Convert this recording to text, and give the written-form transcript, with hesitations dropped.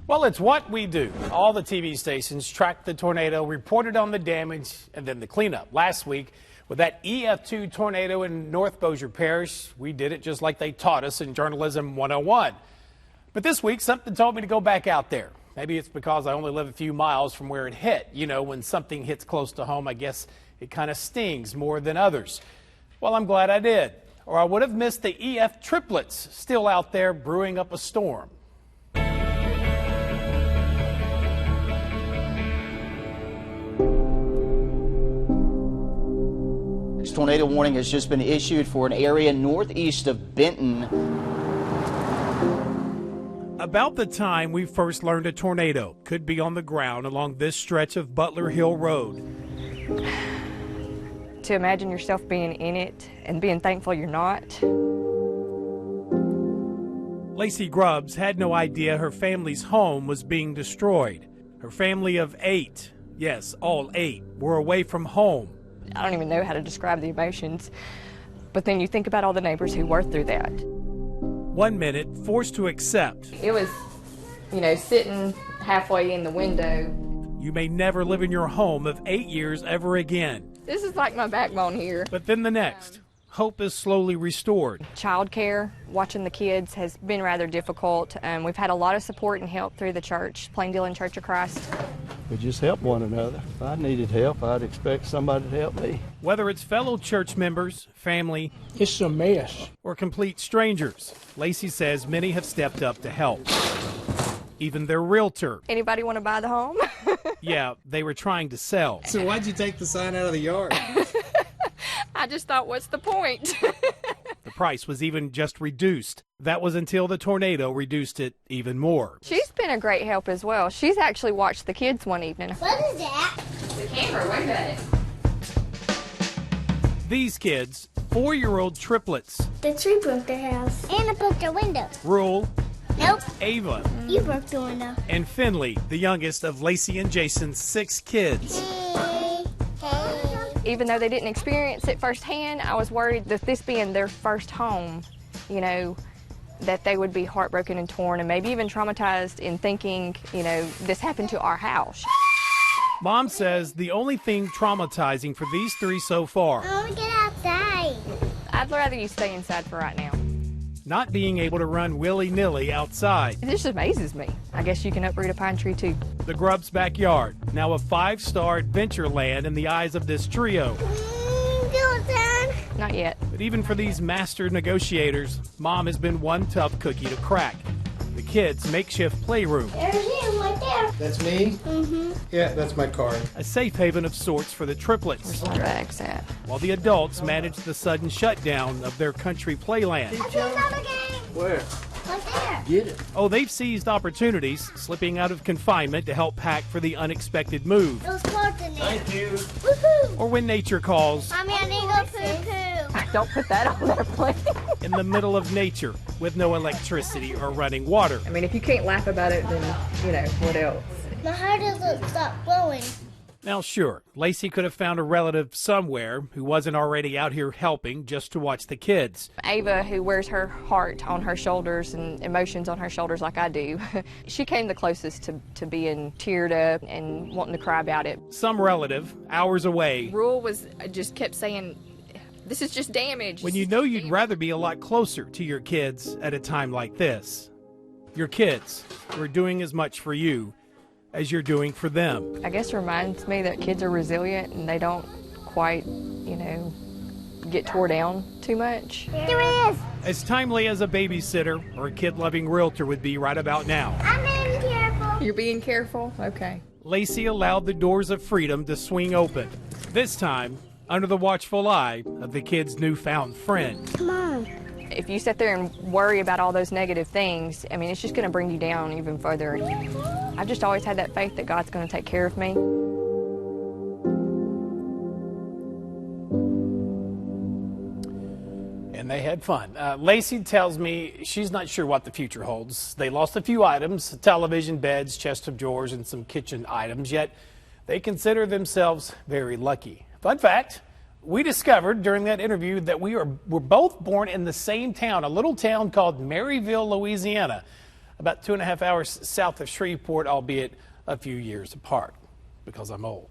Well, it's what we do. All the TV stations tracked the tornado, reported on the damage, and then the cleanup. Last week, with that EF2 tornado in North Bossier Parish, we did it just like they taught us in Journalism 101. But this week, something told me to go back out there. Maybe it's because I only live a few miles from where it hit. You know, when something hits close to home, I guess it kind of stings more than others. Well, I'm glad I did, or I would have missed the EF-Triplets still out there brewing up a storm. This tornado warning has just been issued for an area northeast of Benton. About the time we first learned a tornado could be on the ground along this stretch of Butler Hill Road. To imagine yourself being in it and being thankful you're not. Lacey Grubbs had no idea her family's home was being destroyed. Her family of 8, yes, all 8, were away from home. I don't even know how to describe the emotions, but then you think about all the neighbors who were through that. 1 minute, forced to accept. It was, sitting halfway in the window. You may never live in your home of 8 years ever again. This is like my backbone here. But then the next, hope is slowly restored. Childcare, watching the kids has been rather difficult. We've had a lot of support and help through the church, Plain Church of Christ. We just help one another. If I needed help, I'd expect somebody to help me. Whether it's fellow church members, family, it's a mess, or complete strangers, Lacey says many have stepped up to help. Even their realtor. Anybody want to buy the home? Yeah, they were trying to sell. So why'd you take the sign out of the yard? I just thought, what's the point? The price was even just reduced. That was until the tornado reduced it even more. She's been a great help as well. She's actually watched the kids one evening. What is that? The camera, wait a minute. These kids, 4-year-old triplets. The tree broke their house. And it broke their window. Ruel. Nope. Ava. You broke the window. And Finley, the youngest of Lacey and Jason's 6 kids. Hey. Even though they didn't experience it firsthand, I was worried that this being their first home, that they would be heartbroken and torn and maybe even traumatized in thinking, this happened to our house. Mom says the only thing traumatizing for these 3 so far. I want to get outside. I'd rather you stay inside for right now. Not being able to run willy-nilly outside. It just amazes me. I guess you can uproot a pine tree too. The Grubbs' backyard, now a 5-star adventure land in the eyes of this trio. Not yet. But even for these master negotiators, Mom has been one tough cookie to crack. The kids' makeshift playroom. There's him right there. That's me? Mm-hmm. Yeah, that's my card. A safe haven of sorts for the triplets. Where's the drags at? While the adults manage the sudden shutdown of their country playland. I see another game. Where? Right there. Get it. Oh, they've seized opportunities, slipping out of confinement to help pack for the unexpected move. Those cards in there. Thank you. Woohoo! Or when nature calls, Mommy, I need to go poo-poo. Don't put that on there, please. in the middle of nature with no electricity or running water. I mean, if you can't laugh about it, then, what else? My heart doesn't stop glowing. Now, sure, Lacey could have found a relative somewhere who wasn't already out here helping just to watch the kids. Ava, who wears her heart on her shoulders and emotions on her shoulders like I do, she came the closest to being teared up and wanting to cry about it. Some relative, hours away. Ruel just kept saying, this is just damage. When you know you'd rather be a lot closer to your kids at a time like this. Your kids who are doing as much for you as you're doing for them. I guess it reminds me that kids are resilient and they don't quite, get tore down too much. There it is. As timely as a babysitter or a kid-loving realtor would be right about now. I'm being careful. You're being careful? Okay. Lacey allowed the doors of freedom to swing open. This time, under the watchful eye of the kid's newfound friend. Come on. If you sit there and worry about all those negative things, I mean, it's just going to bring you down even further. I've just always had that faith that God's going to take care of me. And they had fun. Lacey tells me she's not sure what the future holds. They lost a few items, television, beds, chest of drawers, and some kitchen items, yet they consider themselves very lucky. Fun fact, we discovered during that interview that we're both born in the same town, a little town called Maryville, Louisiana, about 2.5 hours south of Shreveport, albeit a few years apart, because I'm old.